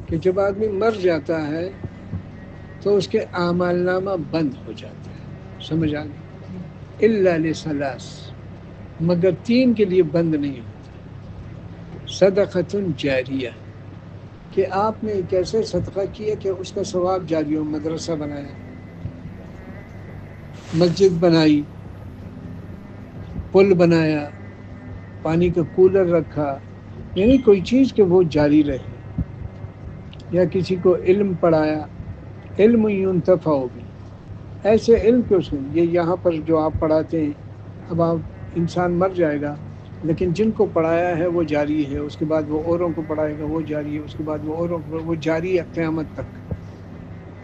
کہ جب آدمی مر جاتا ہے تو اس کے اعمال نامہ بند ہو جاتا ہے، سمجھ آ گئی؟ الا لثلاث، مگر 3 کے لیے بند نہیں ہوتا۔ صدقۃ جاریہ، کہ آپ نے ایک ایسے صدقہ کیا کہ اس کا ثواب جاری ہو، مدرسہ بنایا، مسجد بنائی، پل بنایا، پانی کا کولر رکھا، یعنی کوئی چیز کہ وہ جاری رہے، یا کسی کو علم پڑھایا، علم ينتفع بھی، ایسے علم کے اس میں یہ یہاں پر جو آپ پڑھاتے ہیں، اب آپ انسان مر جائے گا لیکن جن کو پڑھایا ہے وہ جاری ہے، اس کے بعد وہ اوروں کو پڑھائے گا، وہ جاری ہے، اس کے بعد وہ اوروں کو، وہ جاری ہے قیامت تک،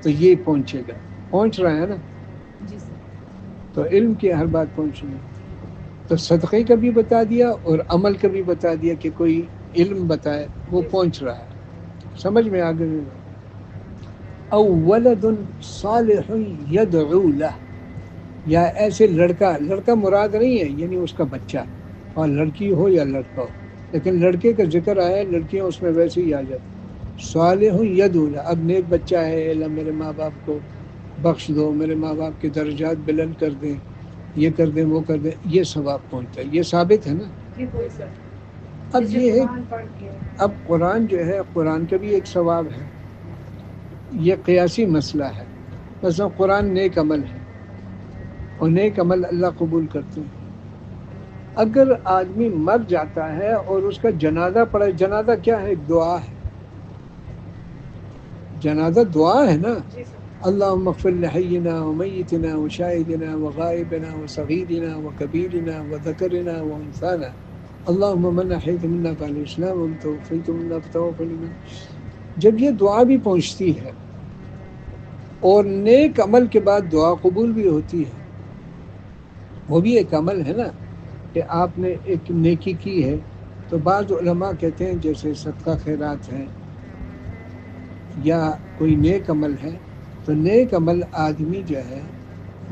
تو یہ پہنچے گا، پہنچ رہا ہے نا؟ تو علم کی ہر بات پہنچ رہی ہے، تو صدقے کا بھی بتا دیا اور عمل کا بھی بتا دیا کہ کوئی علم بتائے، وہ پہنچ رہا ہے، سمجھ میں آگے؟ او ولد صالح يدعو له، یا ایسے لڑکا مراد نہیں ہے یعنی اس کا بچہ، اور لڑکی ہو یا لڑکا ہو، لیکن لڑکے کا ذکر آیا، لڑکیاں اس میں ویسے ہی آ جاتی۔ صالح يدعو له، اب نیک بچہ ہے، اللہ میرے ماں باپ کو بخش دو، میرے ماں باپ کے درجات بلند کر دیں، یہ کر دیں، وہ کر دیں، یہ ثواب پہنچتا ہے، یہ ثابت ہے نا؟ اب یہ ہے، اب قرآن جو ہے، قرآن کا بھی ایک ثواب ہے، یہ قیاسی مسئلہ ہے، مثلا قرآن نیک عمل ہے، اور نیک عمل اللہ قبول کرتے ہیں۔ اگر آدمی مر جاتا ہے اور اس کا جنازہ پڑھے، جنازہ کیا ہے؟ ایک دعا ہے، جنازہ دعا ہے نا، اللہم اغفر لحینا ومیتنا وشاہدنا وغائبنا وصغیرنا وکبیرنا وذکرنا وانثانا، اللہم من احییت منا فعلی الاسلام ومن توفیت منا فتوفنا منا۔ جب یہ دعا بھی پہنچتی ہے اور نیک عمل کے بعد دعا قبول بھی ہوتی ہے، وہ بھی ایک عمل ہے نا، کہ آپ نے ایک نیکی کی ہے، تو بعض علماء کہتے ہیں جیسے صدقہ خیرات ہے یا کوئی نیک عمل ہے، تو نیک عمل آدمی جو ہے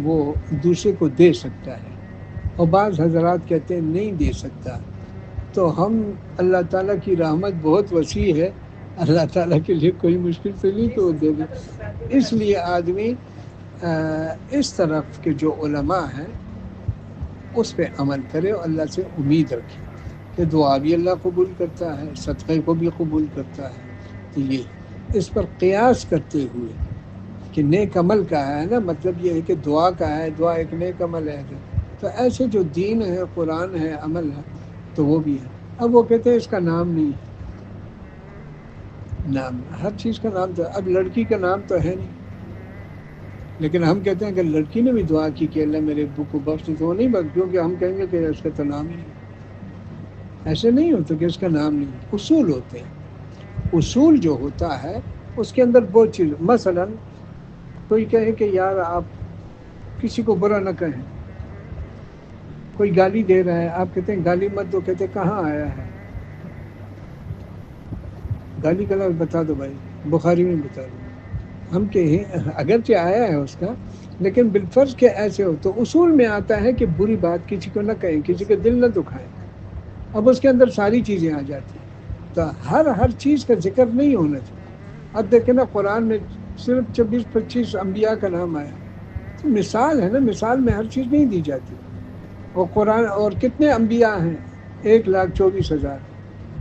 وہ دوسرے کو دے سکتا ہے، اور بعض حضرات کہتے ہیں نہیں دے سکتا، تو ہم اللہ تعالیٰ کی رحمت بہت وسیع ہے، اللہ تعالیٰ کے لیے کوئی مشکل تو نہیں کہ وہ دے دے، اس لیے آدمی اس طرف کے جو علماء ہیں اس پہ عمل کرے اور اللہ سے امید رکھے کہ دعا بھی اللہ قبول کرتا ہے، صدقے کو بھی قبول کرتا ہے، تو یہ اس پر قیاس کرتے ہوئے کہ نیک عمل کا ہے نا، مطلب یہ ہے کہ دعا کا ہے، دعا ایک نیک عمل ہے، تو ایسے جو دین ہے، قرآن ہے، عمل ہے، تو وہ بھی ہے۔ اب وہ کہتے ہیں اس کا نام نہیں ہے، نام ہر چیز کا نام تو، اب لڑکی کا نام تو ہے نہیں، لیکن ہم کہتے ہیں کہ لڑکی نے بھی دعا کی کہ اللہ میرے ابو کو بخش دے، تو وہ نہیں بخش، کیونکہ ہم کہیں گے کہ اس کا تو نام ہی نہیں، ایسے نہیں ہوتا کہ اس کا نام نہیں، اصول ہوتے ہیں، اصول جو ہوتا ہے اس کے اندر بہت چیز، مثلا کوئی کہے کہ یار آپ کسی کو برا نہ کہیں، کوئی گالی دے رہا ہے، آپ کہتے ہیں گالی مت دو، کہتے ہیں کہاں آیا ہے گالی کا لفظ؟ بتا دو بھائی، بخاری میں بتا دو، ہم کہیں اگرچہ آیا ہے اس کا، لیکن بالفرض کے ایسے ہو، تو اصول میں آتا ہے کہ بری بات کسی کو نہ کہیں، کسی کے دل نہ دکھائیں، اب اس کے اندر ساری چیزیں آ جاتی ہیں، تو ہر چیز کا ذکر نہیں ہونا چاہیے۔ اب دیکھیں نا قرآن میں صرف 24-25 انبیاء کا نام آیا، تو مثال ہے نا، مثال میں ہر چیز نہیں دی جاتی، اور قرآن اور کتنے انبیاء ہیں؟ 1,24,000،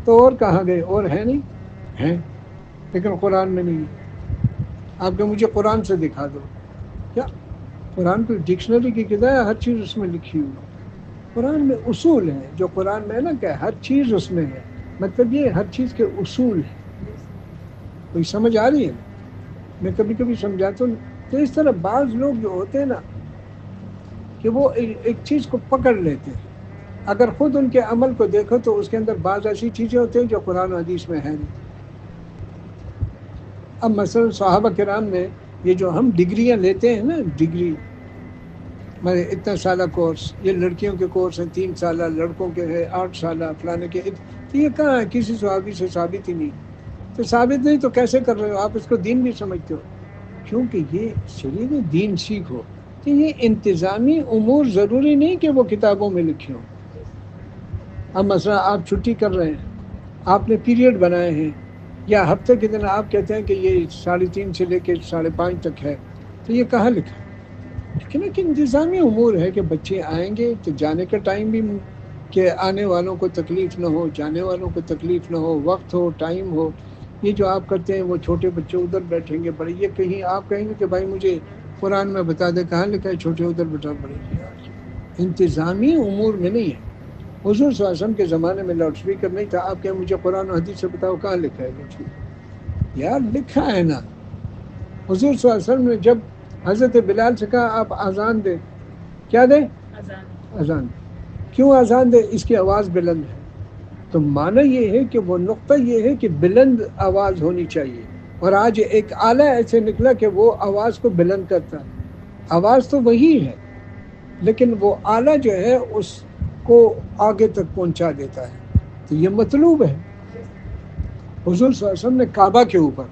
تو اور کہاں گئے؟ اور ہیں نہیں ہیں، لیکن قرآن میں نہیں ہے۔ آپ کہ مجھے قرآن سے دکھا دو، کیا قرآن کوئی ڈکشنری کی کتاب ہے؟ ہر چیز اس میں لکھی ہوئی، قرآن میں اصول ہیں، جو قرآن میں ہے نا کہ ہر چیز اس میں ہے، مطلب یہ ہر چیز کے اصول ہیں، کوئی سمجھ آ رہی ہے نا؟ میں کبھی کبھی سمجھاتا ہوں، تو اس طرح بعض لوگ جو ہوتے ہیں نا کہ وہ ایک چیز کو پکڑ لیتے ہیں، اگر خود ان کے عمل کو دیکھو تو اس کے اندر بعض ایسی چیزیں ہوتی ہیں جو قرآن و حدیث میں ہیں نہیں۔ اب مثلا صحابہ کرام نے یہ جو ہم ڈگریاں لیتے ہیں نا، ڈگری میں اتنا سالہ کورس، یہ لڑکیوں کے کورس ہیں 3 سالہ، لڑکوں کے ہے 8 سالہ، فلانے کے، تو یہ کہاں ہے؟ کسی صحابی سے ثابت ہی نہیں، تو ثابت نہیں تو کیسے کر رہے ہو آپ؟ اس کو دین بھی سمجھتے ہو؟ کیونکہ یہ شریعت دین سیکھو، کہ یہ انتظامی امور ضروری نہیں کہ وہ کتابوں میں لکھے ہوں۔ اب مثلا آپ چھٹی کر رہے ہیں، آپ نے پیریڈ بنائے ہیں، یا ہفتے کے دن آپ کہتے ہیں کہ یہ 3:30 سے لے کے 5:30 تک ہے، تو یہ کہاں لکھا ہے؟ لیکن ایک انتظامی امور ہے کہ بچے آئیں گے تو جانے کا ٹائم بھی، کہ آنے والوں کو تکلیف نہ ہو، جانے والوں کو تکلیف نہ ہو، وقت ہو، ٹائم ہو۔ یہ جو آپ کرتے ہیں وہ چھوٹے بچے ادھر بیٹھیں گے بڑے، یہ کہیں آپ کہیں گے کہ بھائی مجھے قرآن میں بتا دے کہاں لکھا ہے چھوٹے ادھر بیٹھا پڑے گی؟ انتظامی امور میں نہیں ہے۔ حضور صلی اللہ علیہ وسلم کے زمانے میں لاؤڈ اسپیکر نہیں تھا، آپ کہیں مجھے قرآن و حدیث سے بتاؤ کہاں لکھا ہے لاؤڈ اسپیکر؟ یار لکھا ہے نا۔ حضور صلی اللہ علیہ وسلم نے جب حضرت بلال سے کہا آپ اذان دیں، کیا دیں؟ اذان دیں۔ کیوں اذان دیں؟ اس کی آواز بلند ہے۔ تو معنی یہ ہے کہ وہ نقطہ یہ ہے کہ بلند آواز ہونی چاہیے، اور آج ایک آلہ ایسے نکلا کہ وہ آواز کو بلند کرتا ہے۔ آواز تو وہی ہے لیکن وہ آلہ جو ہے اس کو آگے تک پہنچا دیتا ہے، تو یہ مطلوب ہے۔ حضور صلی اللہ علیہ وسلم نے کعبہ کے اوپر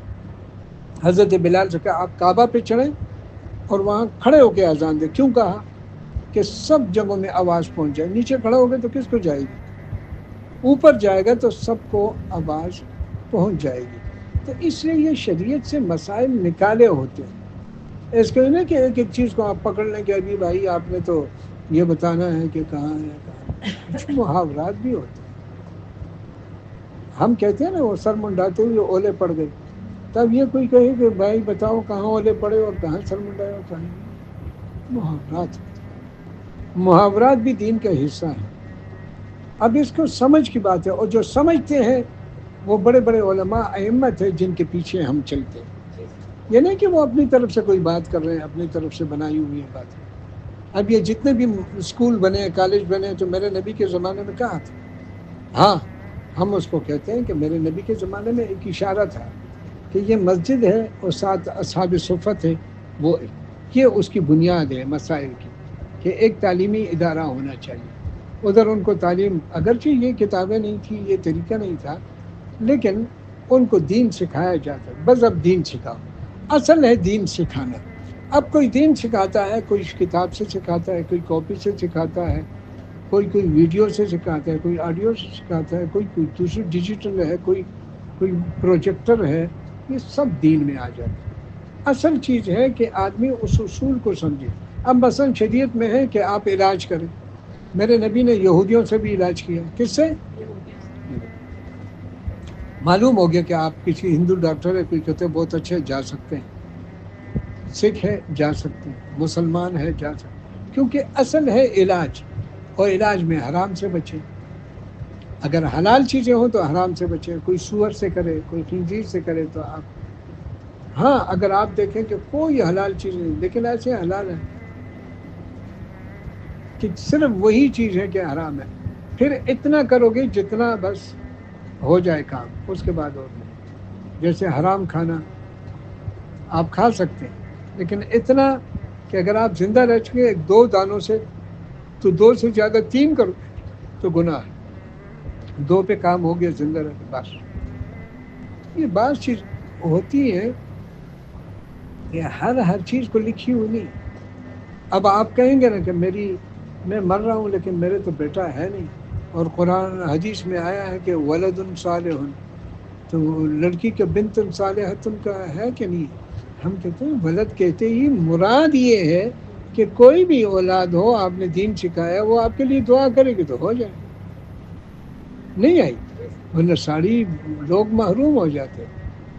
حضرت بلال سے کہا آپ کعبہ پہ چڑھیں اور وہاں کھڑے ہو کے اذان دیں۔ کیوں کہا؟ کہ سب جگہوں میں آواز پہنچ جائے۔ نیچے کھڑا ہوگا تو کس کو جائے گی؟ اوپر جائے گا تو سب کو آواز پہنچ جائے گی۔ تو اس لیے یہ شریعت سے مسائل نکالے ہوتے ہیں۔ اس کے نہیں کہ ایک ایک چیز کو آپ پکڑ لیں کہ ابھی بھائی آپ نے تو یہ بتانا ہے کہ کہاں ہے کہاں۔ کچھ محاورات بھی ہوتے ہیں۔ ہم کہتے ہیں نا وہ سر منڈاتے ہوئے اولے پڑ گئے، تب یہ کوئی کہے کہ بھائی بتاؤ کہاں اولے پڑے اور کہاں سر منڈایا اور کہاں نہیں۔ محاورات ہوتے ہیں۔ محاورات بھی دین کا حصہ ہیں۔ اب اس کو سمجھ کی بات ہے، اور جو سمجھتے ہیں وہ بڑے بڑے علماء ائمت ہیں جن کے پیچھے ہم چلتے ہیں۔ یہ نہیں کہ وہ اپنی طرف سے کوئی بات کر رہے ہیں، اپنی طرف سے بنائی ہوئی بات ہے۔ اب یہ جتنے بھی اسکول بنے، کالج بنے، تو میرے نبی کے زمانے میں کہاں تھا؟ ہاں ہم اس کو کہتے ہیں کہ میرے نبی کے زمانے میں ایک اشارہ تھا کہ یہ مسجد ہے اور ساتھ اصحاب صفت ہے، وہ یہ اس کی بنیاد ہے مسائل کی، کہ ایک تعلیمی ادارہ ہونا چاہیے۔ ادھر ان کو تعلیم، اگرچہ یہ کتابیں نہیں تھیں، یہ طریقہ نہیں تھا، لیکن ان کو دین سکھایا جاتا ہے۔ بس اب دین سکھاؤ، اصل ہے دین سکھانا۔ اب کوئی دین سکھاتا ہے، کوئی کتاب سے سکھاتا ہے، کوئی کاپی سے سکھاتا ہے، کوئی ویڈیو سے سکھاتا ہے، کوئی آڈیو سے سکھاتا ہے، کوئی دوسری ڈیجیٹل ہے، کوئی پروجیکٹر ہے۔ یہ سب دین میں آ جاتا ہے۔ اصل چیز ہے کہ آدمی اس اصول کو سمجھے۔ اب مثلا شریعت میں ہے کہ آپ علاج کریں۔ میرے نبی نے یہودیوں سے بھی علاج کیا۔ کس سے؟ معلوم ہو گیا کہ آپ کسی ہندو ڈاکٹر ہے، کوئی کہتے ہیں بہت اچھے، جا سکتے ہیں، سکھ ہے جا سکتے ہیں، مسلمان ہے جا سکتے ہیں، کیونکہ اصل ہے علاج، اور علاج میں حرام سے بچیں۔ اگر حلال چیزیں ہوں تو حرام سے بچیں۔ کوئی سور سے کرے، کوئی خنزیر سے کرے تو آپ، ہاں اگر آپ دیکھیں کہ کوئی حلال چیز نہیں لیکن ایسے حلال ہے کہ صرف وہی چیز ہے کہ حرام ہے، پھر اتنا کرو گے جتنا بس ہو جائے کام، اس کے بعد اور نہیں۔ جیسے حرام کھانا آپ کھا سکتے ہیں لیکن اتنا کہ اگر آپ زندہ رہ چکے 2 دانوں سے تو 2 سے زیادہ 3 کرو تو گناہ ہے۔ 2 پہ کام ہو گیا، زندہ رہ کے بس۔ یہ بعض چیز ہوتی ہے کہ ہر چیز کو لکھی ہوئی نہیں۔ اب آپ کہیں گے نا کہ میں مر رہا ہوں لیکن میرے تو بیٹا ہے نہیں، اور قرآن حدیث میں آیا ہے کہ ولد صالح، تو لڑکی کا بنت صالحۃ کا ہے کہ نہیں؟ ہم کہتے ہیں ولد کہتے ہی مراد یہ ہے کہ کوئی بھی اولاد ہو، آپ نے دین سکھایا، وہ آپ کے لیے دعا کرے گی تو ہو جائے۔ نہیں آئی ورنہ ساری لوگ محروم ہو جاتے۔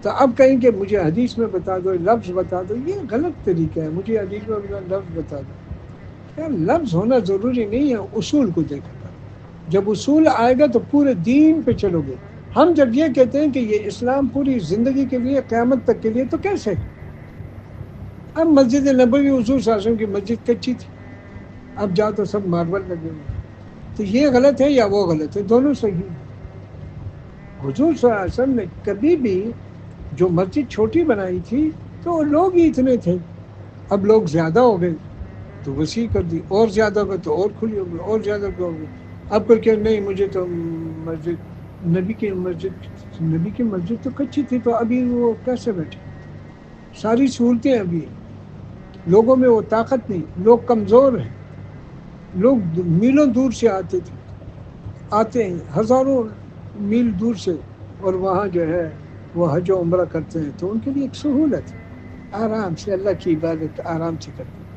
تو اب کہیں کہ مجھے حدیث میں بتا دو، لفظ بتا دو، یہ غلط طریقہ ہے۔ مجھے حدیث میں لفظ بتا دو، کیا لفظ ہونا ضروری نہیں ہے، اصول کو دیکھا کر۔ جب اصول آئے گا تو پورے دین پہ چلو گے۔ ہم جب یہ کہتے ہیں کہ یہ اسلام پوری زندگی کے لیے، قیامت تک کے لیے، تو کیسے؟ اب مسجد نبوی حضور صلی اللہ علیہ وسلم کی مسجد کچی تھی، اب جاؤ تو سب ماربل لگے ہوئے، تو یہ غلط ہے یا وہ غلط ہے؟ دونوں صحیح ہیں۔ حضور صلی اللہ علیہ وسلم نے کبھی بھی جو مسجد چھوٹی بنائی تھی تو لوگ ہی اتنے تھے، اب لوگ زیادہ ہو گئے تو وسیع کر دی، اور زیادہ ہو گئے تو اور کھلی ہو گئی، اور زیادہ ہو گئی۔ اب کوئی کہ نہیں مجھے تو مسجد نبی کی مسجد تو کچی تھی، تو ابھی وہ کیسے بیٹھے؟ ساری سہولتیں ابھی ہیں، لوگوں میں وہ طاقت نہیں، لوگ کمزور ہیں، لوگ میلوں دور سے آتے تھے، آتے ہیں ہزاروں میل دور سے، اور وہاں جو ہے وہ حج و عمرہ کرتے ہیں تو ان کے لیے ایک سہولت ہے، آرام سے اللہ کی عبادت آرام سے کرتے ہیں۔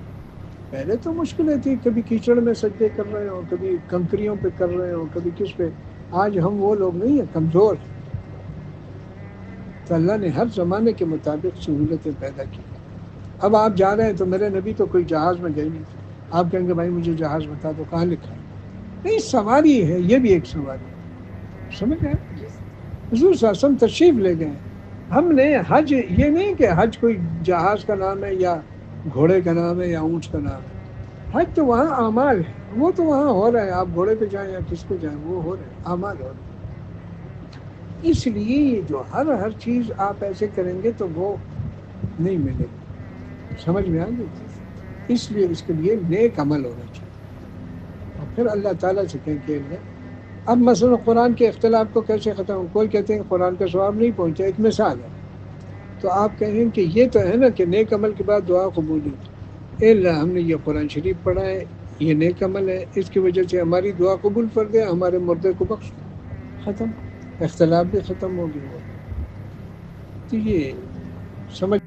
پہلے تو مشکلیں تھی، کبھی کیچڑ میں سجدے کر رہے ہوں، کبھی کنکریوں پہ کر رہے ہوں، کبھی کس پہ۔ آج ہم وہ لوگ نہیں ہیں، کمزور ہیں، تو اللہ نے ہر زمانے کے مطابق سہولتیں پیدا کی۔ اب آپ جا رہے ہیں تو میرے نبی تو کوئی جہاز میں گئے نہیں تھے، آپ کہیں گے بھائی مجھے جہاز بتا دو، کہاں لکھا ہے؟ نہیں، سواری ہے، یہ بھی ایک سواری ہے، سمجھ گئے؟ حضور صلی اللہ علیہ وسلم تشریف لے گئے۔ ہم نے حج یہ نہیں کہ حج کوئی جہاز کا نام ہے یا گھوڑے کا نام ہے یا اونٹ کا نام ہے، حج تو وہاں اعمال ہے، وہ تو وہاں ہو رہا ہے، آپ گھوڑے پہ جائیں یا کس پہ جائیں وہ ہو رہا ہے، اعمال ہو رہے ہیں۔ اس لیے جو ہر چیز آپ ایسے کریں گے تو وہ نہیں ملے گی، سمجھ میں آ گئی؟ اس لیے اس کے لیے نیک عمل ہونا چاہیے، اور پھر اللہ تعالیٰ سے کہیں کہ اب مثلا قرآن کے اختلاف کو کیسے ختم؟ کوئی کہتے ہیں قرآن کا ثواب نہیں پہنچا، ایک مثال ہے، تو آپ کہیں کہ یہ تو ہے نا کہ نیک عمل کے بعد دعا قبول ہوتی، اے اللہ ہم نے یہ قرآن شریف پڑھا ہے، یہ نیک عمل ہے، اس کی وجہ سے ہماری دعا قبول کر دے، ہمارے مردے کو بخش دے، ختم، اختلاف بھی ختم ہو گیا۔ تو یہ سمجھ